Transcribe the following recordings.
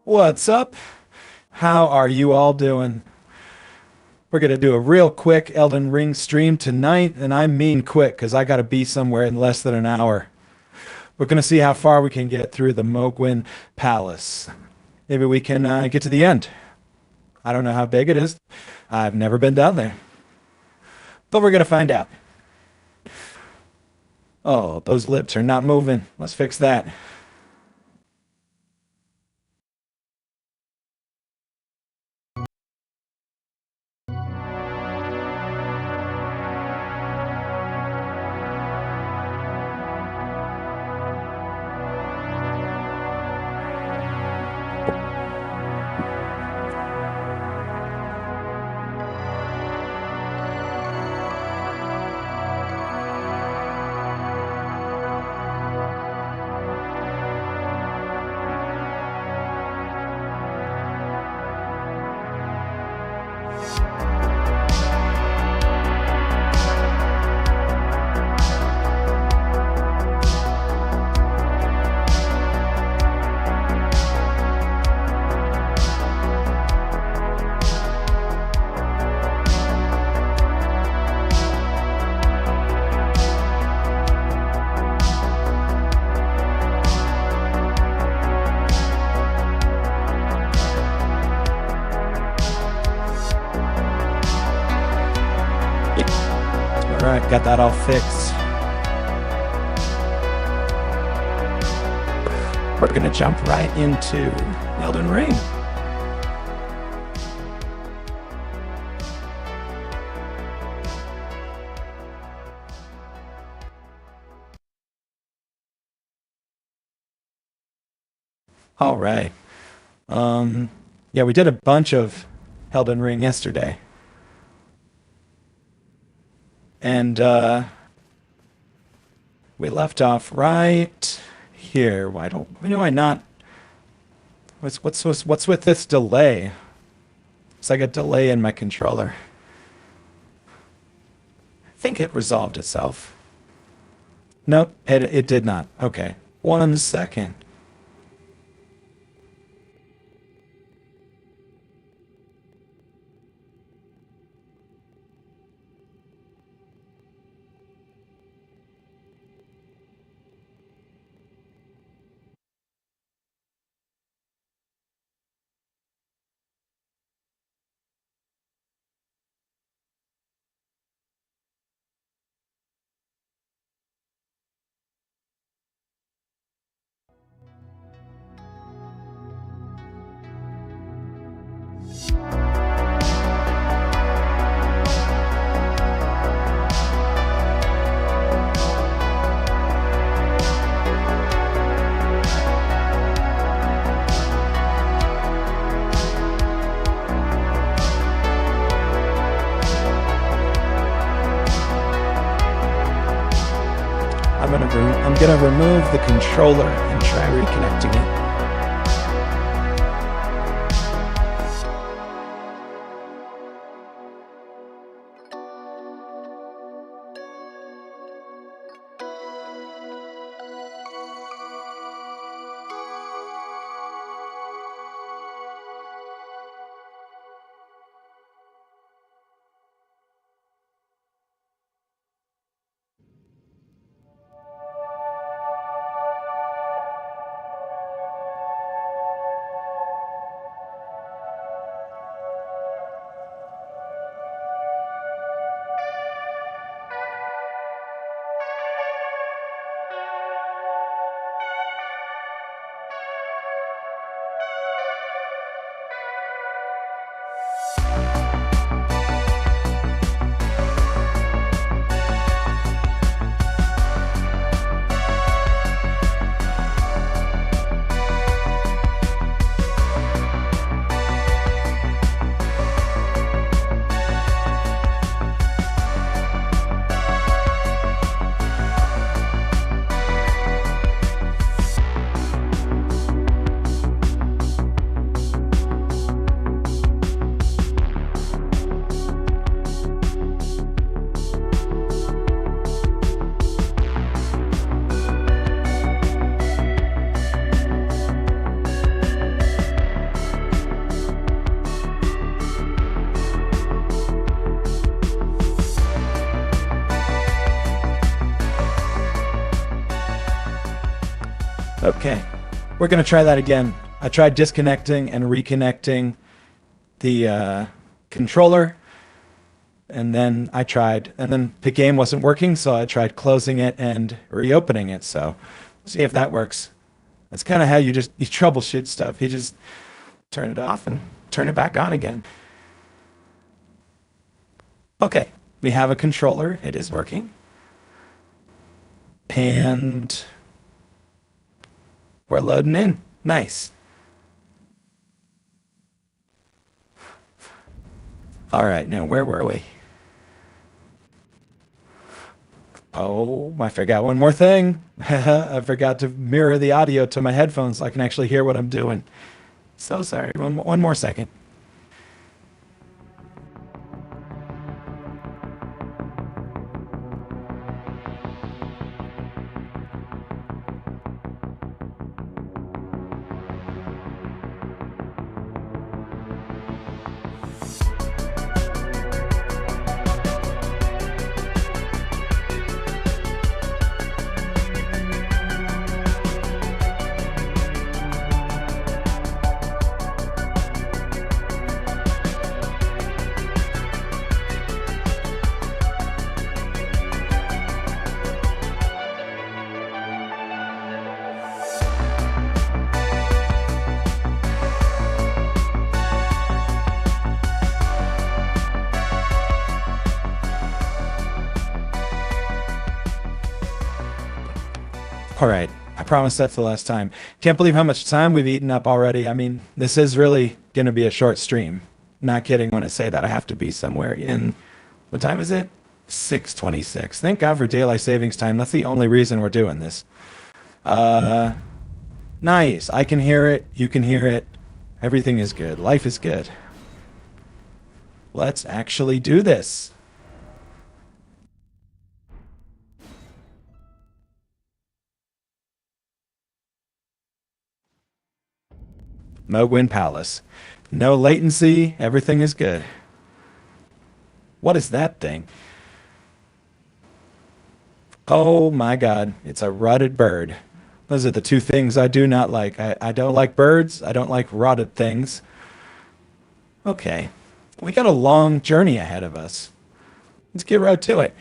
What's up? How are you all doing? We're going to do a real quick Elden Ring stream tonight, and I mean quick because I got to be somewhere in less than an hour. We're going to see how far we can get through the Mohgwyn Palace. Maybe we can get to the end. I don't know how big it is. I've never been down there. But we're going to find out. Oh, those lips are not moving. Let's fix that. All right, got that all fixed. We're going to jump right into Elden Ring. All right. Yeah, we did a bunch of Elden Ring yesterday. And we left off right here. Why do I not? What's with this delay? It's like a delay in my controller. I think it resolved itself. Nope, it did not. Okay. 1 second. I'm gonna remove the controller and try reconnecting it. Okay, we're gonna try that again. I tried disconnecting and reconnecting the controller, and then the game wasn't working, so I tried closing it and reopening it. So, see if that works. That's kind of how you troubleshoot stuff. You just turn it off and turn it back on again. Okay, we have a controller. It is working. And we're loading in. Nice. All right, now where were we? Oh, I forgot one more thing. I forgot to mirror the audio to my headphones so I can actually hear what I'm doing. So sorry. One more second. All right, I promise that's the last time. Can't believe how much time we've eaten up already. I mean, this is really going to be a short stream. Not kidding when I say that. I have to be somewhere in, what time is it? 6:26. Thank God for daylight savings time. That's the only reason we're doing this. Nice. I can hear it. You can hear it. Everything is good. Life is good. Let's actually do this. Mohgwyn Palace. No latency. Everything is good. What is that thing? Oh my God. It's a rotted bird. Those are the two things I do not like. I don't like birds. I don't like rotted things. Okay. We got a long journey ahead of us. Let's get right to it.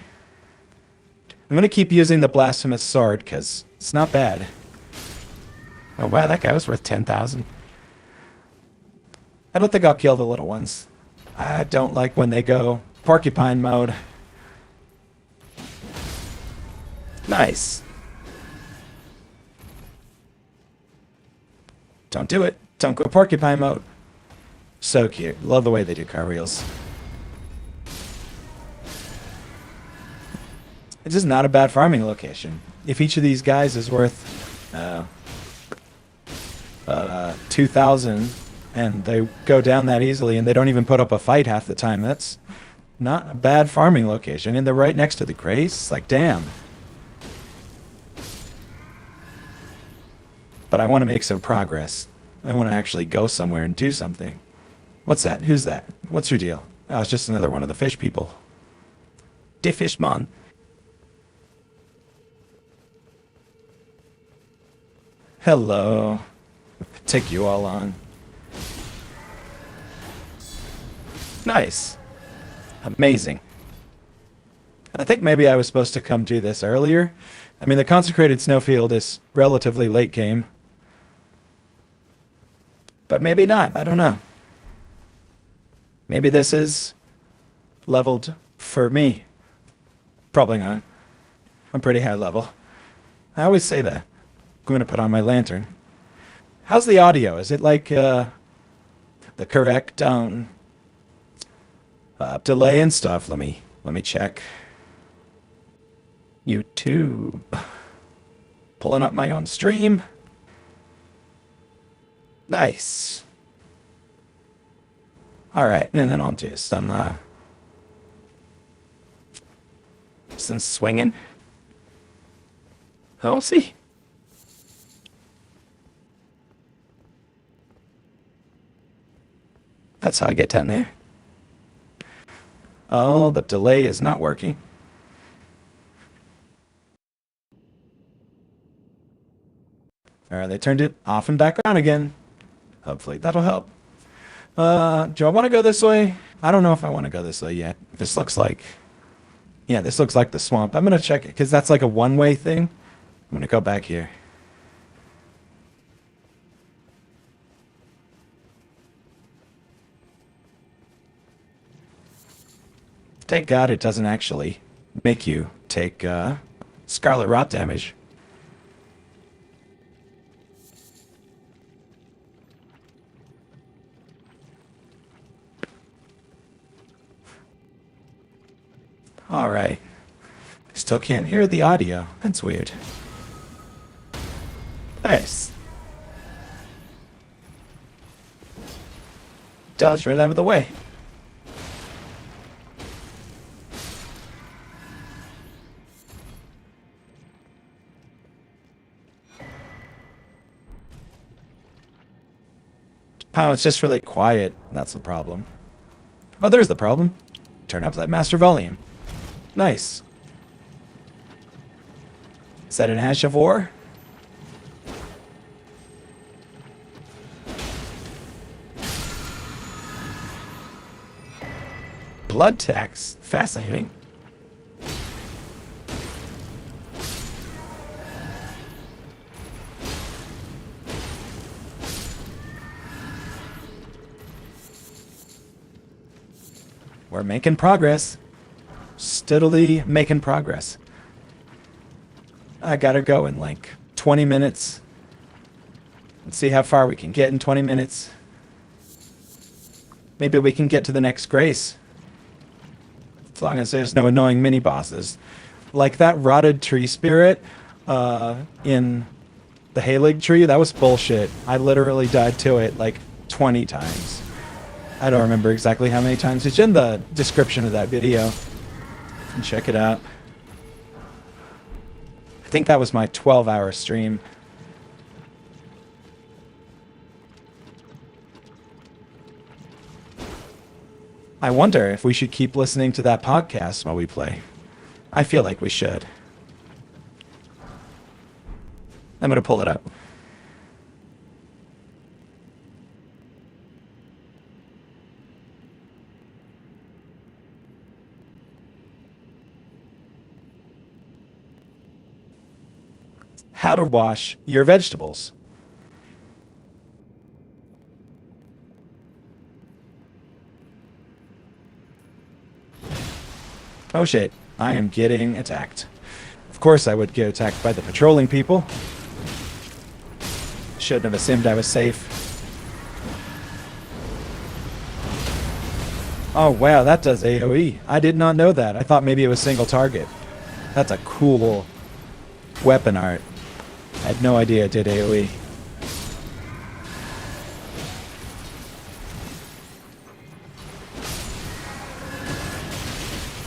I'm going to keep using the blasphemous sword because it's not bad. Oh wow, that guy was worth 10,000. I don't think I'll kill the little ones. I don't like when they go porcupine mode. Nice. Don't do it. Don't go porcupine mode. So cute. Love the way they do car wheels. It's just not a bad farming location. If each of these guys is worth 2,000 and they go down that easily and they don't even put up a fight half the time, that's not a bad farming location. And they're right next to the grace. Like, damn. But I want to make some progress. I want to actually go somewhere and do something. What's that? Who's that? What's your deal? Oh, it's just another one of the fish people. De Fishman. Hello. Take you all on. Nice. Amazing. I think maybe I was supposed to come do this earlier. I mean, the consecrated snowfield is relatively late game. But maybe not. I don't know. Maybe this is leveled for me. Probably not. I'm pretty high level. I always say that. I'm going to put on my lantern. How's the audio? Is it like the correct delay and stuff? Let me check. YouTube. Pulling up my own stream. Nice. All right, and then I'll do some swinging. I'll see. That's how I get down there. Oh, the delay is not working. All Alright, they turned it off and back on again. Hopefully that'll help. Do I want to go this way? I don't know if I want to go this way yet. This looks like... Yeah, this looks like the swamp. I'm going to check it, because that's like a one-way thing. I'm going to go back here. Thank God it doesn't actually make you take scarlet rot damage. Alright. Still can't hear the audio. That's weird. Nice. Dodge right out of the way. Oh, it's just really quiet. That's the problem. Oh, there's the problem. Turn up that master volume. Nice. Is that an Ash of War? Blood tax. Fascinating. We're making progress. Steadily making progress. I gotta go in like 20 minutes. Let's see how far we can get in 20 minutes. Maybe we can get to the next Grace. As long as there's no annoying mini-bosses. Like that rotted tree spirit in the Halig tree, that was bullshit. I literally died to it like 20 times. I don't remember exactly how many times. It's in the description of that video. You can check it out. I think that was my 12-hour stream. I wonder if we should keep listening to that podcast while we play. I feel like we should. I'm going to pull it up. How to wash your vegetables. Oh shit, I am getting attacked. Of course I would get attacked by the patrolling people. Shouldn't have assumed I was safe. Oh wow, that does AoE. I did not know that. I thought maybe it was single target. That's a cool weapon art. I had no idea it did AoE.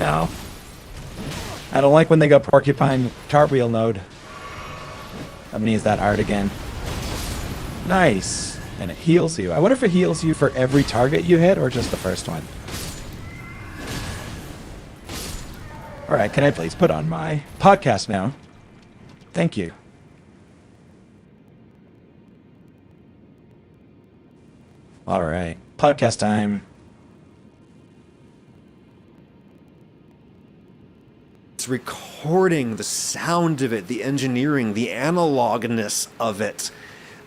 No. I don't like when they go porcupine cartwheel node. I'm gonna use that art again. Nice. And it heals you. I wonder if it heals you for every target you hit or just the first one. Alright, can I please put on my podcast now? Thank you. Alright, podcast time. It's recording the sound of it, the engineering, the analogness of it,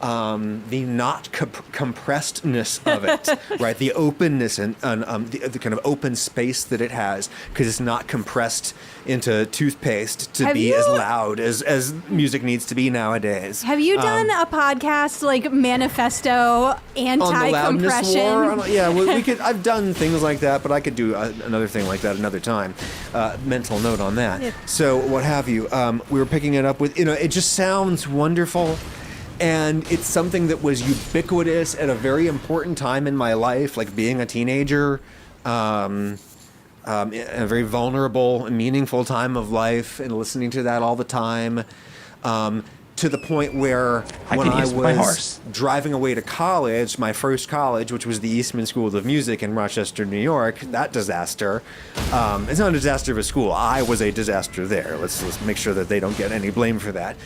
the not compressedness of it, right? The openness and the kind of open space that it has, because it's not compressed into toothpaste to be as loud as music needs to be nowadays. Have you done a podcast like Manifesto anti-compression? On the loudness war? Yeah, we could. I've done things like that, but I could do another thing like that another time. Mental note on that. Yeah. So what have you? We were picking it up with, it just sounds wonderful. And it's something that was ubiquitous at a very important time in my life, like being a teenager, a very vulnerable and meaningful time of life, and listening to that all the time, to the point where when I was driving away to college, my first college, which was the Eastman School of Music in Rochester, New York, that disaster, it's not a disaster of a school. I was a disaster there. Let's make sure that they don't get any blame for that.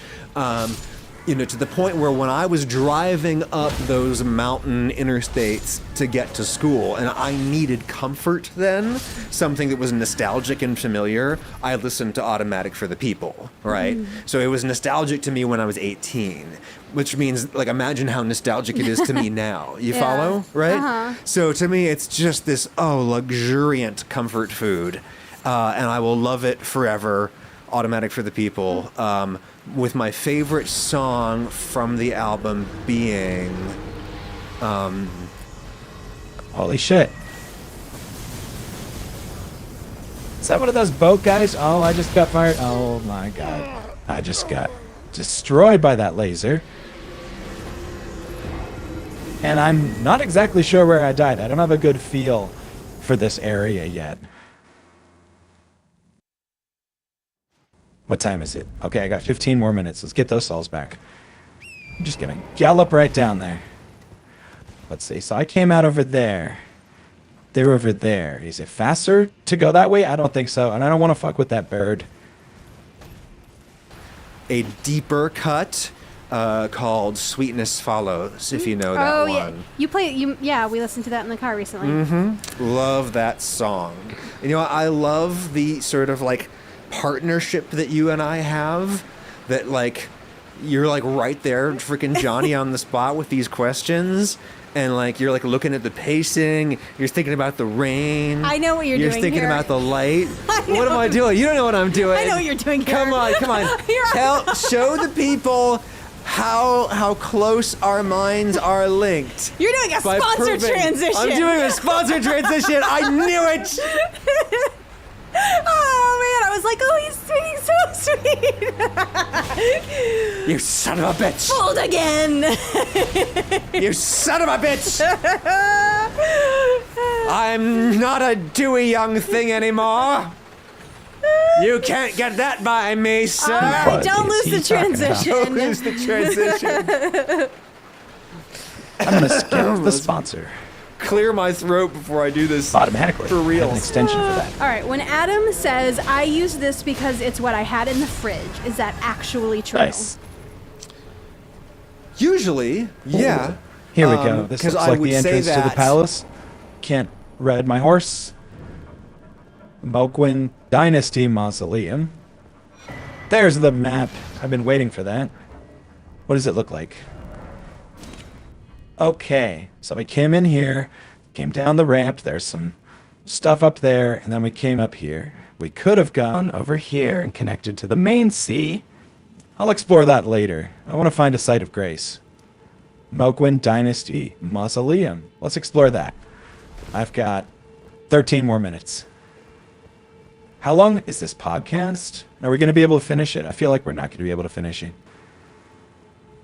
to the point where when I was driving up those mountain interstates to get to school and I needed comfort then, something that was nostalgic and familiar, I listened to Automatic for the People, right? So it was nostalgic to me when I was 18, which means, like, imagine how nostalgic it is to me now. You follow, right? So to me, it's just this, luxuriant comfort food, and I will love it forever. Automatic for the People, with my favorite song from the album being... Holy shit. Is that one of those boat guys? Oh, I just got fired. Oh my god. I just got destroyed by that laser. And I'm not exactly sure where I died. I don't have a good feel for this area yet. What time is it? Okay, I got 15 more minutes. Let's get those souls back. I'm just gonna gallop right down there. Let's see. So I came out over there. They're over there. Is it faster to go that way? I don't think so. And I don't want to fuck with that bird. A deeper cut called Sweetness Follows, if you know that one. Yeah, we listened to that in the car recently. Love that song. I love the sort of like partnership that you and I have, that like you're like right there, freaking Johnny on the spot with these questions, and like you're like looking at the pacing, you're thinking about the rain. I know what you're doing. You're thinking here. about the light. What am I doing? You don't know what I'm doing. I know what you're doing here. Come on. Show the people how close our minds are linked. You're doing a sponsor transition. I'm doing a sponsor transition. I knew it. Oh man, I was like, he's being so sweet. You son of a bitch. Fooled again. You son of a bitch. I'm not a dewy young thing anymore. You can't get that by me, sir. All right, don't lose the transition. Don't lose the transition. I'm gonna skip the sponsor. Clear my throat before I do this automatically. For real. I have an extension for that. All right, when Adam says, I use this because it's what I had in the fridge, is that actually true? Nice. Usually, yeah. Here we go. This looks like the entrance to the palace. Can't ride my horse. Mohgwyn Dynasty Mausoleum. There's the map. I've been waiting for that. What does it look like? Okay, so we came in here, came down the ramp, there's some stuff up there, and then we came up here. We could have gone over here and connected to the main sea. I'll explore that later. I want to find a site of grace. Mohgwyn Dynasty Mausoleum. Let's explore that. I've got 13 more minutes. How long is this podcast? Are we going to be able to finish it? I feel like we're not going to be able to finish it.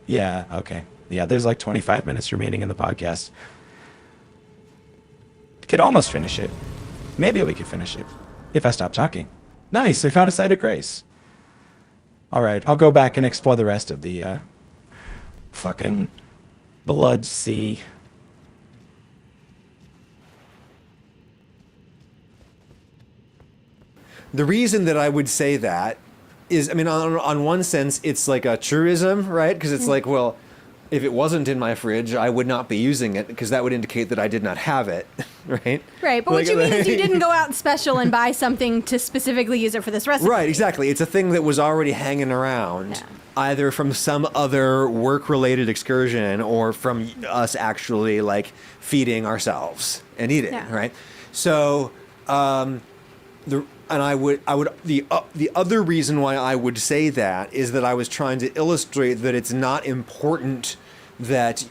Yeah, okay. Yeah, there's like 25 minutes remaining in the podcast. Could almost finish it. Maybe we could finish it if I stop talking. Nice, we found a site of grace. All right, I'll go back and explore the rest of the fucking blood sea. The reason that I would say that is, I mean, on one sense, it's like a truism, right? Because it's like, well, if it wasn't in my fridge, I would not be using it, because that would indicate that I did not have it, right? Right, but what you mean is you didn't go out special and buy something to specifically use it for this recipe. Right, exactly. It's a thing that was already hanging around, either from some other work-related excursion or from us actually, like, feeding ourselves and eating, right? So, the other reason why I would say that is that I was trying to illustrate that it's not important that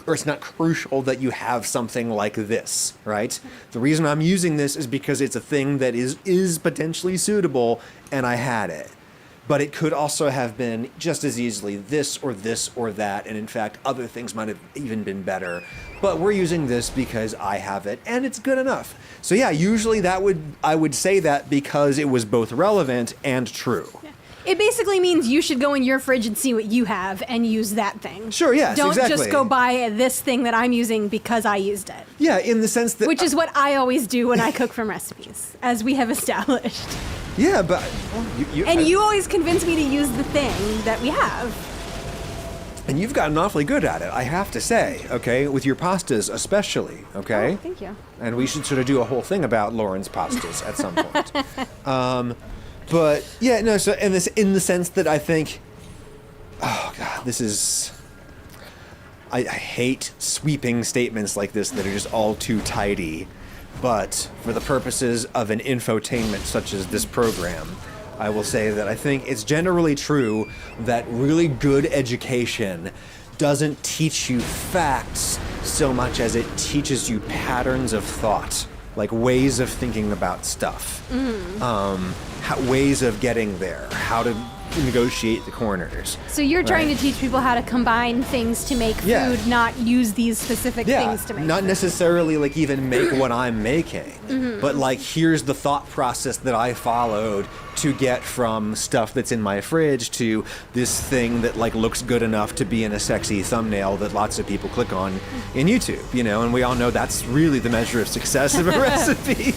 or it's not crucial that you have something like this, right? The reason I'm using this is because it's a thing that is potentially suitable, and I had it. But it could also have been just as easily this or that, and in fact, other things might have even been better. But we're using this because I have it, and it's good enough. So yeah, usually I would say that because it was both relevant and true. Yeah. It basically means you should go in your fridge and see what you have and use that thing. Sure, yes, Don't exactly. just go buy this thing that I'm using because I used it. Yeah, in the sense that... Which is what I always do when I cook from recipes, as we have established. Yeah, but... you always convince me to use the thing that we have. And you've gotten awfully good at it, I have to say, okay? With your pastas especially, okay? Oh, thank you. And we should sort of do a whole thing about Lauren's pastas at some point. But yeah, no, so in the sense that I think, oh God, this is, I hate sweeping statements like this that are just all too tidy. But for the purposes of an infotainment such as this program, I will say that I think it's generally true that really good education doesn't teach you facts so much as it teaches you patterns of thought, like ways of thinking about stuff, ways of getting there, how to negotiate the corners. So you're trying to teach people how to combine things to make food, not use these specific things to make not food. necessarily like even make what I'm making, but like here's the thought process that I followed to get from stuff that's in my fridge to this thing that like looks good enough to be in a sexy thumbnail that lots of people click on in YouTube, you know, and we all know that's really the measure of success of a recipe.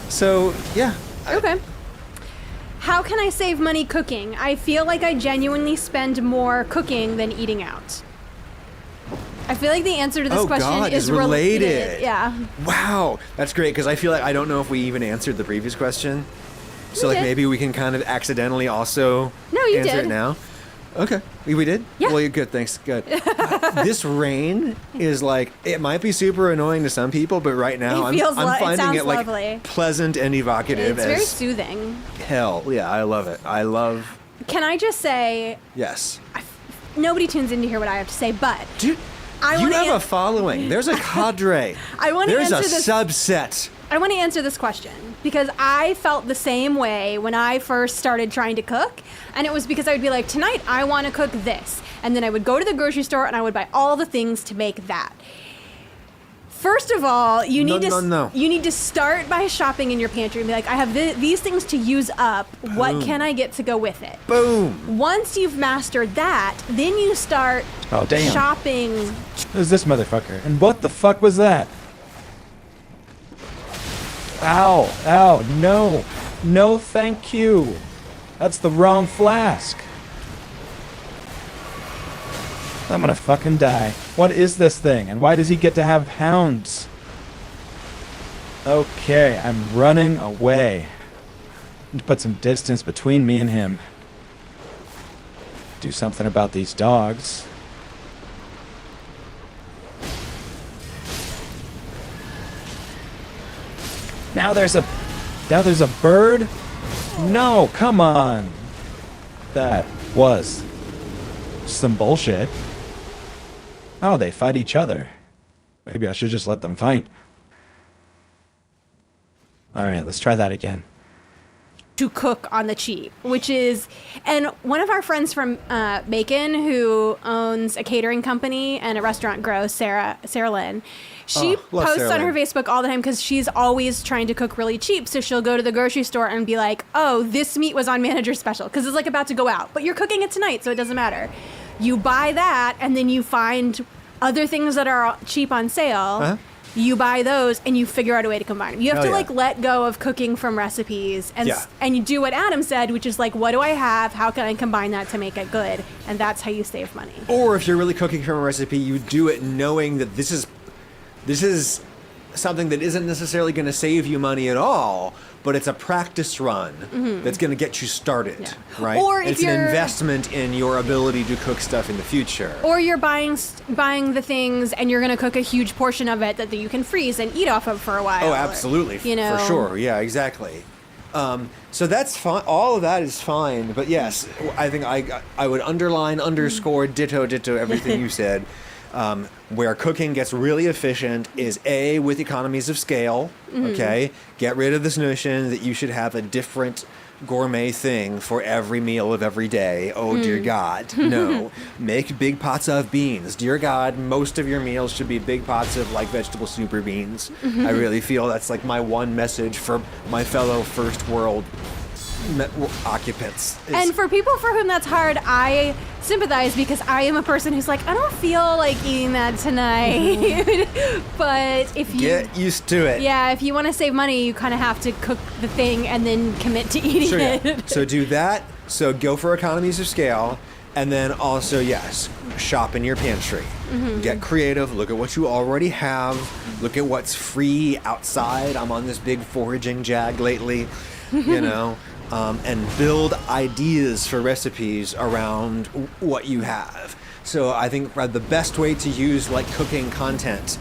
So yeah. Okay. How can I save money cooking? I feel like I genuinely spend more cooking than eating out. I feel like the answer to this question is related. Yeah. Wow, that's great because I feel like I don't know if we even answered the previous question. So like maybe we can kind of accidentally also answer it now. Okay, we did? Yeah. Well, you're good, thanks, good. This rain is like, it might be super annoying to some people, but right now I'm finding it like lovely. pleasant and evocative. It's very soothing. Hell, yeah, I love it. I love... Can I just say... Yes. Nobody tunes in to hear what I have to say, but... Dude, you have a following. There's a cadre. There's a subset. I want to answer this question because I felt the same way when I first started trying to cook, and it was because I would be like, tonight I want to cook this, and then I would go to the grocery store and I would buy all the things to make that. First of all, you need to start by shopping in your pantry and be like, I have these things to use up. Boom. What can I get to go with it? Boom. Once you've mastered that, then you start shopping. Who's this motherfucker? And what the fuck was that? Ow, ow, no. No, thank you. That's the wrong flask. I'm gonna fucking die. What is this thing? And why does he get to have hounds? Okay, I'm running away. Need to put some distance between me and him. Do something about these dogs. Now there's a bird? No, come on. That was some bullshit. Oh, they fight each other. Maybe I should just let them fight. Alright, let's try that again. To cook on the cheap, which is, and one of our friends from Macon who owns a catering company and a restaurant grows, Sarah Lynn, she posts on her Facebook all the time because she's always trying to cook really cheap. So she'll go to the grocery store and be like, oh, this meat was on manager's special because it's like about to go out, but you're cooking it tonight, so it doesn't matter. You buy that and then you find other things that are cheap on sale. You buy those and you figure out a way to combine them. You have to like let go of cooking from recipes and you do what Adam said, which is like, what do I have? How can I combine that to make it good? And that's how you save money. Or if you're really cooking from a recipe, you do it knowing that this is something that isn't necessarily going to save you money at all, but it's a practice run that's going to get you started, right? Or if it's an investment in your ability to cook stuff in the future. Or you're buying the things and you're going to cook a huge portion of it that you can freeze and eat off of for a while. Oh, absolutely, for sure. Yeah, exactly. So that's fine. All of that is fine. But yes, I think I would underline, underscore, ditto everything you said. Where cooking gets really efficient is with economies of scale, okay? Get rid of this notion that you should have a different gourmet thing for every meal of every day. Oh, dear God, no. Make big pots of beans. Dear God, most of your meals should be big pots of, like, vegetable super beans. I really feel that's, like, my one message for my fellow first world occupants. And for people for whom that's hard, I sympathize because I am a person who's like, I don't feel like eating that tonight. But if you get used to it. Yeah, if you want to save money, you kind of have to cook the thing and then commit to eating it. So do that. So go for economies of scale. And then also, yes, shop in your pantry. Get creative. Look at what you already have. Look at what's free outside. I'm on this big foraging jag lately, you know, and build ideas for recipes around what you have. So I think the best way to use like cooking content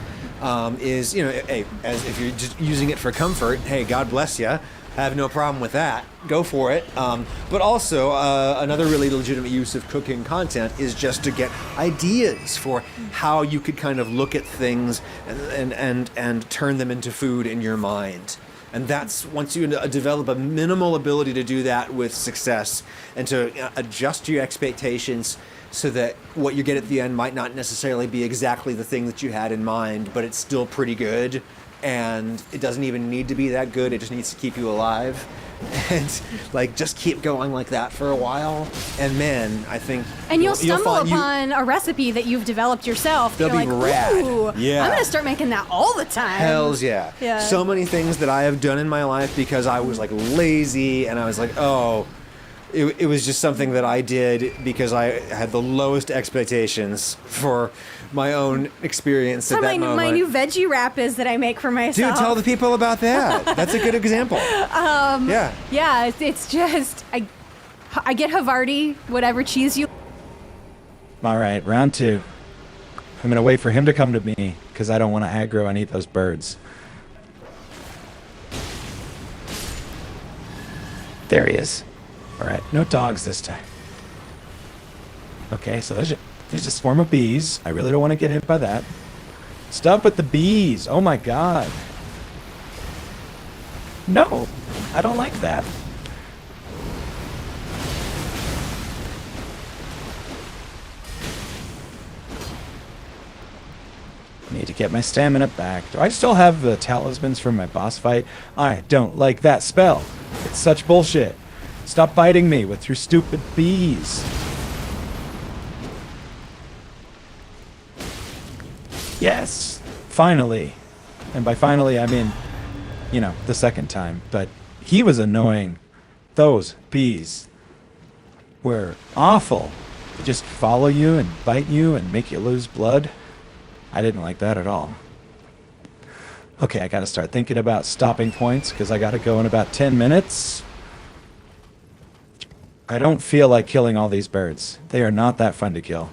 is, you know, hey, as if you're just using it for comfort, hey, God bless you. I have no problem with that. Go for it. But also, another really legitimate use of cooking content is just to get ideas for how you could kind of look at things and turn them into food in your mind. And that's once you develop a minimal ability to do that with success and to adjust your expectations so that what you get at the end might not necessarily be exactly the thing that you had in mind, but it's still pretty good. And it doesn't even need to be that good. It just needs to keep you alive. And like just keep going like that for a while. And man, I think and you'll stumble upon a recipe that you've developed yourself. They'll be like, rad. Ooh, yeah. I'm gonna start making that all the time. Hells yeah. Yeah. So many things that I have done in my life because I was like lazy and I was like, oh, it was just something that I did because I had the lowest expectations for my own experience at that moment. My new veggie wrap is that I make for myself. Dude, tell the people about that. That's a good example. Yeah. Yeah, it's just I get Havarti, whatever cheese you. All right, round 2. I'm going to wait for him to come to me because I don't want to aggro and eat those birds. There he is. All right, no dogs this time. Okay, so there's a swarm of bees. I really don't want to get hit by that. Stop with the bees. Oh my god. No, I don't like that. Need to get my stamina back. Do I still have the talismans from my boss fight? I don't like that spell. It's such bullshit. Stop biting me with your stupid bees. Yes, finally. And by finally, I mean, you know, the second time. But he was annoying. Those bees were awful. They just follow you and bite you and make you lose blood. I didn't like that at all. Okay, I gotta start thinking about stopping points because I gotta go in about 10 minutes. I don't feel like killing all these birds. They are not that fun to kill.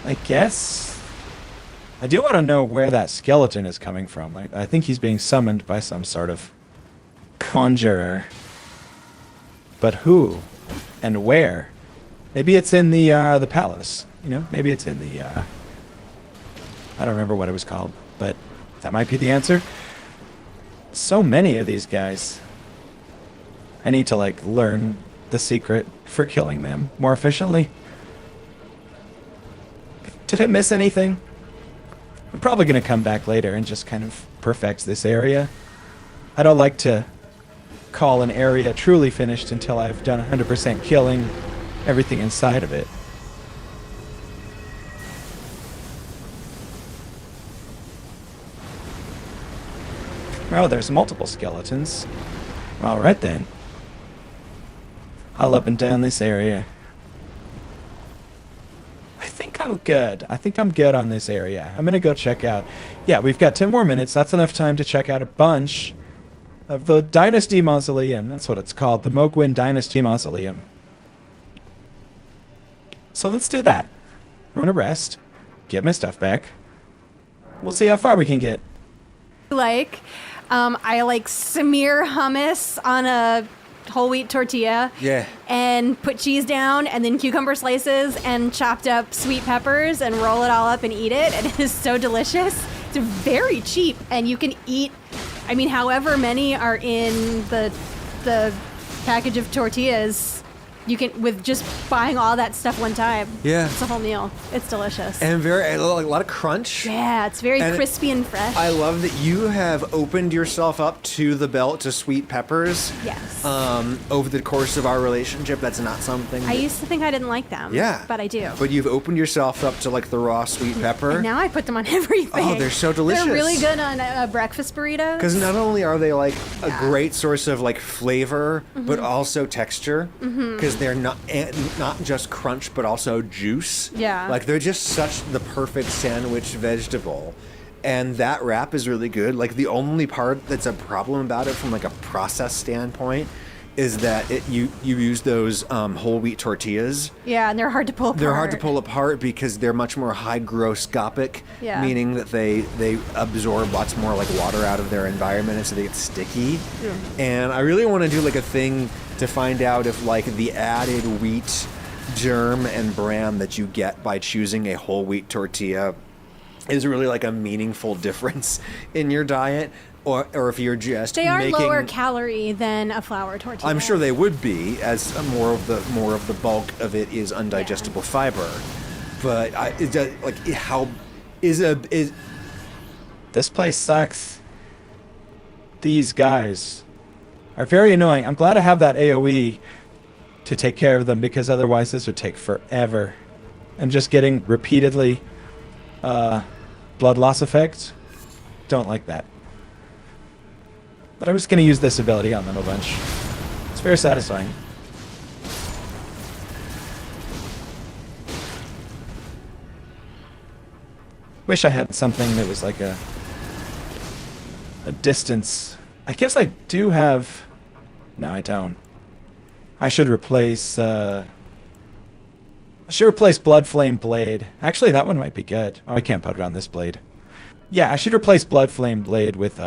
I guess I do want to know where that skeleton is coming from. I think he's being summoned by some sort of conjurer. But who and where? Maybe it's in the palace. You know, maybe it's in the I don't remember what it was called, but that might be the answer. So many of these guys. I need to like learn the secret for killing them more efficiently. Did I miss anything? I'm probably going to come back later and just kind of perfect this area. I don't like to call an area truly finished until I've done 100% killing everything inside of it. Oh, there's multiple skeletons. All right then. I'll up and down this area. I think I'm good. I think I'm good on this area. I'm gonna go check out. Yeah, we've got 10 more minutes. That's enough time to check out a bunch of the Dynasty Mausoleum. That's what it's called. The Mohgwyn Dynasty Mausoleum. So let's do that. I'm gonna rest. Get my stuff back. We'll see how far we can get. I like smear hummus on a whole wheat tortilla. Yeah. And put cheese down and then cucumber slices and chopped up sweet peppers and roll it all up and eat it. And it is so delicious. It's very cheap and you can eat, I mean, however many are in the package of tortillas. You can, with just buying all that stuff one time. Yeah. It's a whole meal. It's delicious. And a lot of crunch. Yeah, it's very crispy and fresh. I love that you have opened yourself up to the belt to sweet peppers. Yes. Over the course of our relationship, that's not something. I used to think I didn't like them. Yeah. But I do. But you've opened yourself up to like the raw sweet pepper. And now I put them on everything. Oh, they're so delicious. They're really good on breakfast burritos. Because not only are they like a great source of like flavor, but also texture. Because they're not just crunch, but also juice. Yeah. Like, they're just such the perfect sandwich vegetable. And that wrap is really good. Like, the only part that's a problem about it from, like, a process standpoint is that you use those whole wheat tortillas. Yeah, and they're hard to pull apart. They're hard to pull apart because they're much more hygroscopic, meaning that they absorb lots more like water out of their environment, and so they get sticky. Yeah. And I really want to do like a thing to find out if like the added wheat germ and bran that you get by choosing a whole wheat tortilla is really like a meaningful difference in your diet. Or if you're just they are lower calorie than a flour tortilla. I'm sure they would be, as more of the bulk of it is undigestible fiber. But this place sucks. These guys are very annoying. I'm glad I have that AoE to take care of them, because otherwise this would take forever. And just getting repeatedly blood loss effects, don't like that. But I'm just going to use this ability on them a bunch. It's very satisfying. Wish I had something that was like a distance. I guess I do have... No, I don't. I should replace... Blood Flame Blade. Actually, that one might be good. Oh, I can't put it on this blade. Yeah, I should replace Blood Flame Blade with...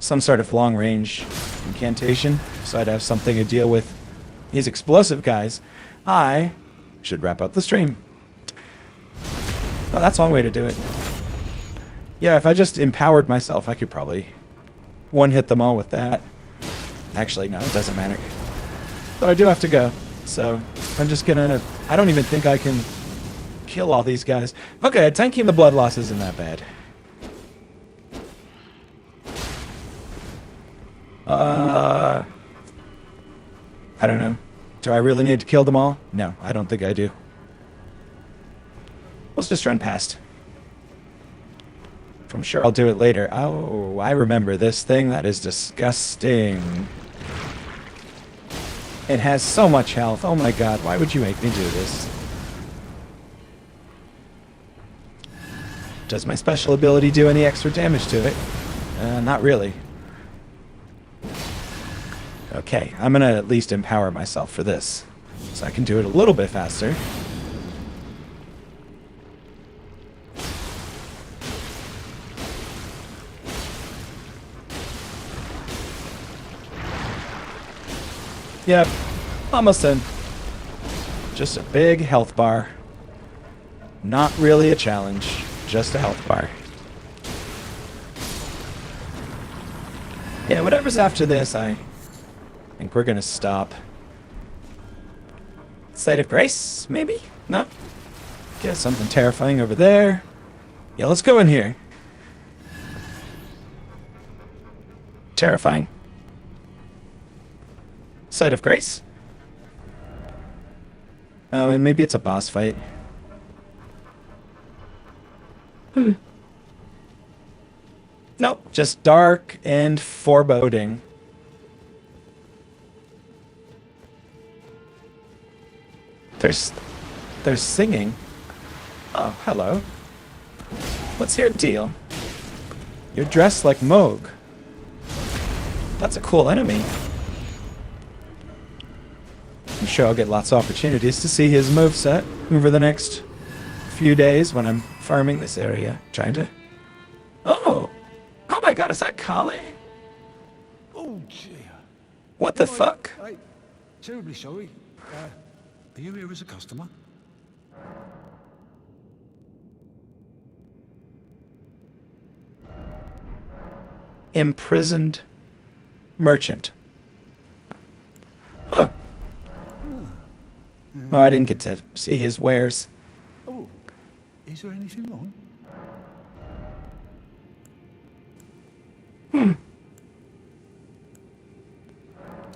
some sort of long-range incantation, so I'd have something to deal with these explosive guys. I should wrap up the stream. Oh, that's one way to do it. Yeah, if I just empowered myself, I could probably one-hit them all with that. Actually, no, it doesn't matter. But I do have to go, so I'm just gonna... I don't even think I can kill all these guys. Okay, tanking the blood loss isn't that bad. I don't know. Do I really need to kill them all? No, I don't think I do. Let's just run past. I'm sure I'll do it later. Oh, I remember this thing. That is disgusting. It has so much health. Oh my god, why would you make me do this? Does my special ability do any extra damage to it? Not really. Okay, I'm gonna at least empower myself for this, so I can do it a little bit faster. Yep, almost in. Just a big health bar. Not really a challenge, just a health bar. Yeah, whatever's after this, I think we're gonna stop. Site of Grace, maybe? No? Get something terrifying over there. Yeah, let's go in here. Terrifying. Site of Grace? Oh, and maybe it's a boss fight. Nope, just dark and foreboding. They're singing. Oh, hello. What's your deal? You're dressed like Mohg. That's a cool enemy. I'm sure I'll get lots of opportunities to see his moveset over the next few days when I'm farming this area. Trying to... Oh! Oh my god, is that Kali? Oh, dear. What the fuck? I'm terribly sorry. Are you here as a customer? Imprisoned merchant. Huh. Oh, I didn't get to see his wares. Oh, is there anything wrong?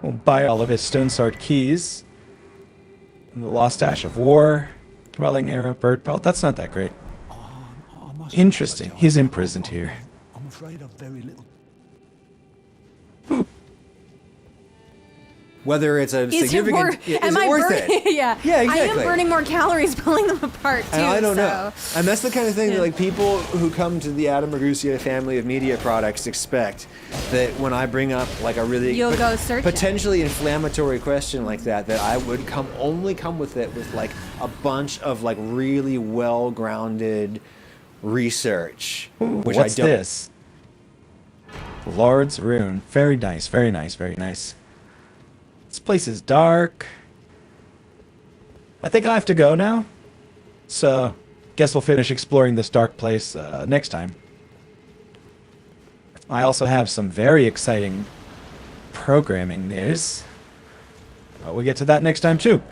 We'll buy all of his stone sword keys. And the Lost Ash of War. Dwelling Arrow, Bird Pelt. That's not that great. I must Interesting. apologize. He's imprisoned here. I'm afraid I've very little. whether it's a Is it significant, worth? is Am it I worth burning? it? Yeah. Yeah, I exactly. am burning more calories pulling them apart too. And I don't so. know. And that's the kind of thing Yeah. that like people who come to the Adam Ragusa family of media products expect, that when I bring up like a really You'll go search it. potentially inflammatory question like that I would only come with it with like a bunch of like really well-grounded research, which What's I don't. this? Lord's Rune. Very nice, very nice, very nice. This place is dark. I think I have to go now. So, guess we'll finish exploring this dark place next time. I also have some very exciting programming news. We'll get to that next time too.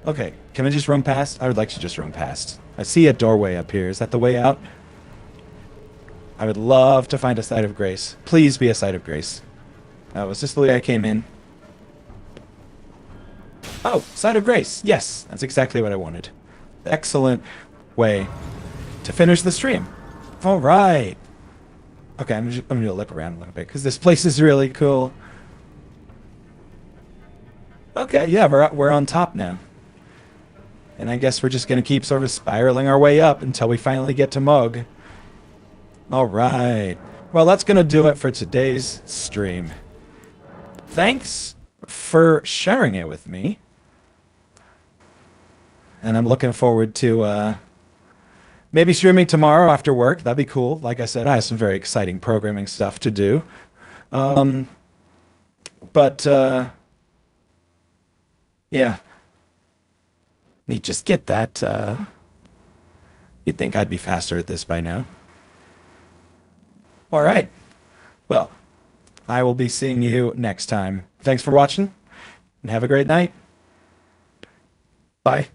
Okay, can I just run past? I would like to just run past. I see a doorway up here. Is that the way out? I would love to find a site of grace. Please be a site of grace. Was this the way I came in? Oh, site of grace. Yes, that's exactly what I wanted. Excellent way to finish the stream. All right. Okay, I'm going to look around a little bit because this place is really cool. Okay, yeah, we're on top now. And I guess we're just going to keep sort of spiraling our way up until we finally get to Mohg. All right. Well, that's going to do it for today's stream. Thanks for sharing it with me. And I'm looking forward to maybe streaming tomorrow after work. That'd be cool. Like I said, I have some very exciting programming stuff to do. Yeah. Let me just get that. You'd think I'd be faster at this by now. All right. Well, I will be seeing you next time. Thanks for watching, and have a great night. Bye.